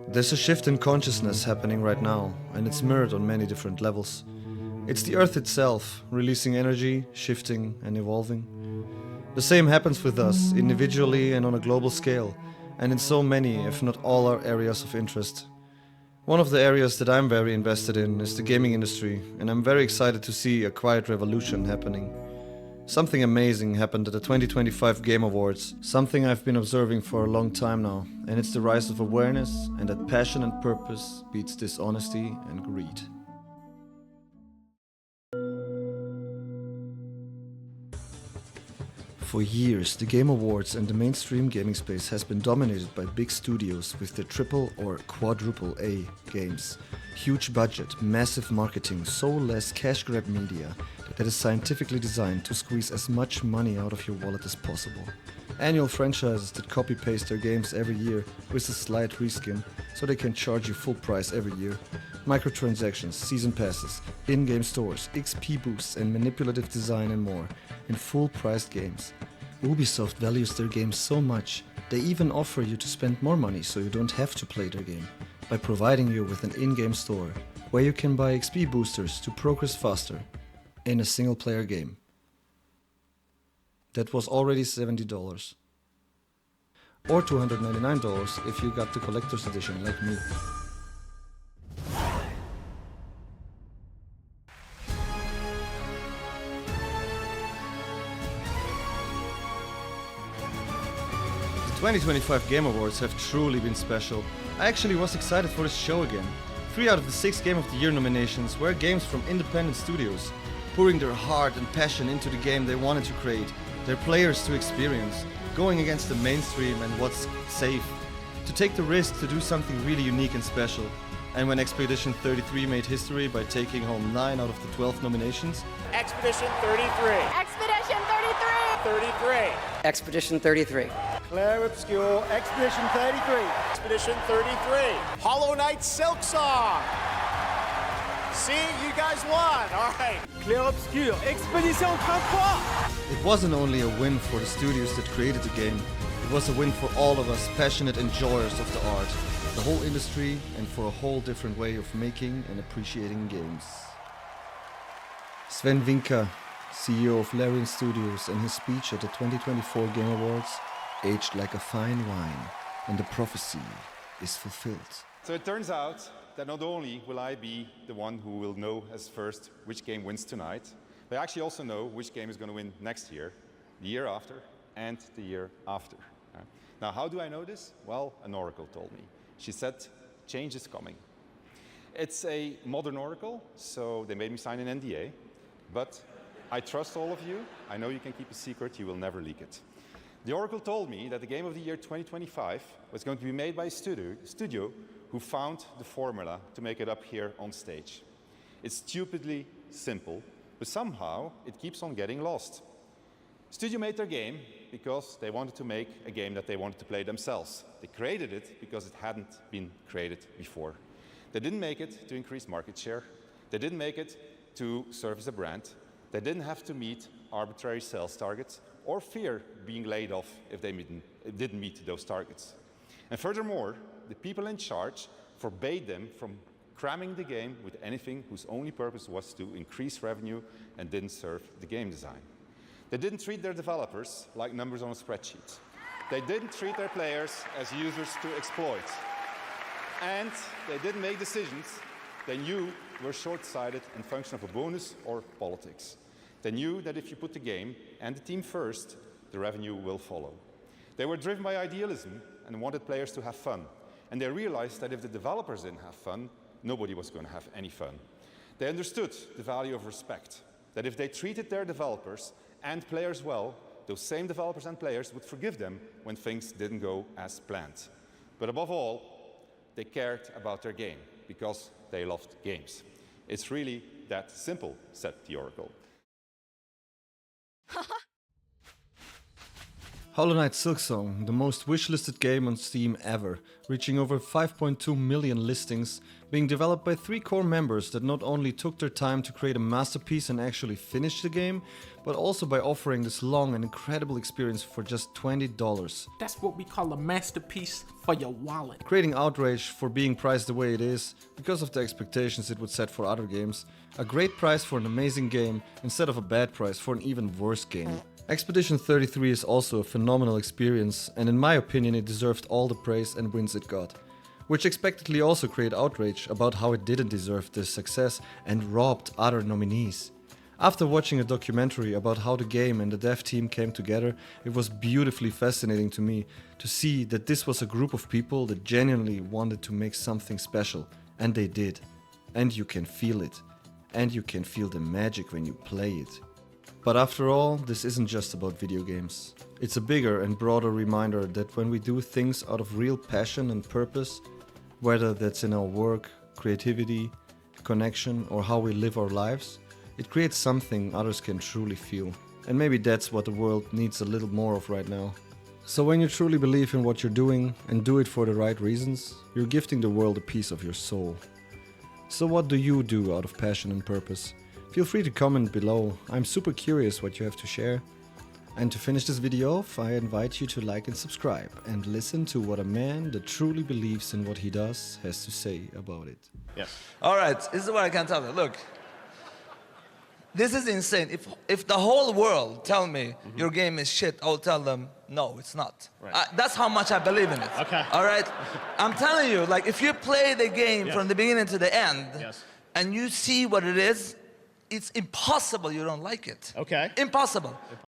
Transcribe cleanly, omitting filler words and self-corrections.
There's a shift in consciousness happening right now, and it's mirrored on many different levels. It's the Earth itself, releasing energy, shifting and evolving. The same happens with us, individually and on a global scale, and in so many, if not all, our areas of interest. One of the areas that I'm very invested in is the gaming industry, and I'm very excited to see a quiet revolution happening. Something amazing happened at the 2025 Game Awards, something I've been observing for a long time now, and it's the rise of awareness and that passion and purpose beats dishonesty and greed. For years, the Game Awards and the mainstream gaming space has been dominated by big studios with their triple or quadruple A games. Huge budget, massive marketing, so less cash grab media that is scientifically designed to squeeze as much money out of your wallet as possible. Annual franchises that copy-paste their games every year with a slight reskin so they can charge you full price every year. Microtransactions, season passes, in-game stores, XP boosts and manipulative design and more in full-priced games. Ubisoft values their games so much, they even offer you to spend more money so you don't have to play their game, by providing you with an in-game store, where you can buy XP boosters to progress faster, in a single-player game. That was already $70. Or $299 if you got the collector's edition like me. The 2025 Game Awards have truly been special. I actually was excited for this show again. 3 out of the 6 Game of the Year nominations were games from independent studios, pouring their heart and passion into the game they wanted to create, their players to experience, going against the mainstream and what's safe, to take the risk to do something really unique and special. And when Expedition 33 made history by taking home 9 out of the 12 nominations, Expedition 33. Expedition 33! 33. Expedition 33. Claire Obscure, Expedition 33. Expedition 33. Hollow Knight Silk Song. See, you guys won. All right. Claire Obscure, Expedition 33. it wasn't only a win for the studios that created the game, it was a win for all of us passionate enjoyers of the art, the whole industry, and for a whole different way of making and appreciating games. Sven Winker, CEO of Larian Studios, in his speech at the 2024 Game Awards, aged like a fine wine, and the prophecy is fulfilled. So it turns out that not only will I be the one who will know as first which game wins tonight, but I actually also know which game is going to win next year, the year after, and the year after. Now, how do I know this? Well, an oracle told me. She said, change is coming. It's a modern oracle, so they made me sign an NDA, but I trust all of you. I know you can keep a secret, you will never leak it. The oracle told me that the Game of the Year 2025 was going to be made by a studio who found the formula to make it up here on stage. It's stupidly simple, but somehow it keeps on getting lost. Studio made their game because they wanted to make a game that they wanted to play themselves. They created it because it hadn't been created before. They didn't make it to increase market share. They didn't make it to serve as a brand. They didn't have to meet arbitrary sales targets or fear being laid off if they didn't meet those targets. And furthermore, the people in charge forbade them from cramming the game with anything whose only purpose was to increase revenue and didn't serve the game design. They didn't treat their developers like numbers on a spreadsheet. They didn't treat their players as users to exploit. And they didn't make decisions they knew were short-sighted and function of a bonus or politics. They knew that if you put the game and the team first, the revenue will follow. They were driven by idealism and wanted players to have fun. And they realized that if the developers didn't have fun, nobody was going to have any fun. They understood the value of respect, that if they treated their developers and players well, those same developers and players would forgive them when things didn't go as planned. But above all, they cared about their game because they loved games. It's really that simple, said the oracle. Hollow Knight Silksong, the most wishlisted game on Steam ever, reaching over 5.2 million listings, being developed by 3 core members that not only took their time to create a masterpiece and actually finish the game, but also by offering this long and incredible experience for just $20. That's what we call a masterpiece for your wallet. Creating outrage for being priced the way it is, because of the expectations it would set for other games, a great price for an amazing game instead of a bad price for an even worse game. Expedition 33 is also a phenomenal experience, and in my opinion it deserved all the praise and wins it got. Which expectedly also created outrage about how it didn't deserve this success and robbed other nominees. After watching a documentary about how the game and the dev team came together, it was beautifully fascinating to me to see that this was a group of people that genuinely wanted to make something special, and they did. And you can feel it. And you can feel the magic when you play it. But after all, this isn't just about video games. It's a bigger and broader reminder that when we do things out of real passion and purpose, whether that's in our work, creativity, connection, or how we live our lives, it creates something others can truly feel. And maybe that's what the world needs a little more of right now. So when you truly believe in what you're doing and do it for the right reasons, you're gifting the world a piece of your soul. So what do you do out of passion and purpose? Feel free to comment below. I'm super curious what you have to share. And to finish this video off, I invite you to like and subscribe and listen to what a man that truly believes in what he does has to say about it. Yes. All right, this is what I can tell you. Look, this is insane. If the whole world tell me your game is shit, I'll tell them, no, it's not. Right. That's how much I believe in it. Okay. All right? I'm telling you, like, if you play the game Yeah. from the beginning to the end, Yes. and you see what it is, it's impossible you don't like it. Okay. Impossible.